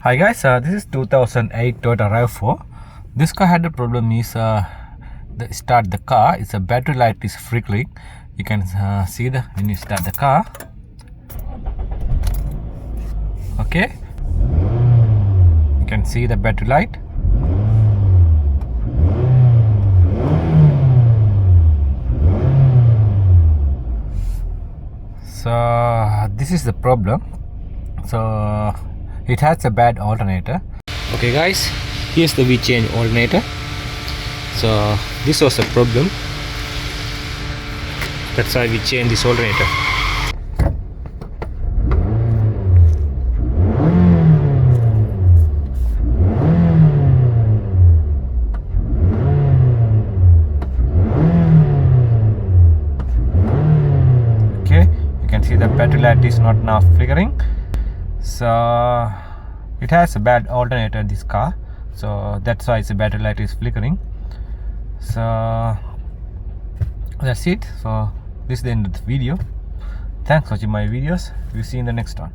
Hi guys, this is 2008 Toyota RAV4. This car had a problem is start the car. It's a battery light is flickering. You can see the when you start the car. Okay, you can see the battery light. So this is the problem. So it has a bad alternator. Okay guys, here's the we change alternator. So this was a problem, that's why we change this alternator. Okay, you can see the battery light is not now flickering. So it has a bad alternator, this car, so that's why the battery light is flickering. So that's it. So this is the end of the video. Thanks for watching my videos. We'll see you in the next one.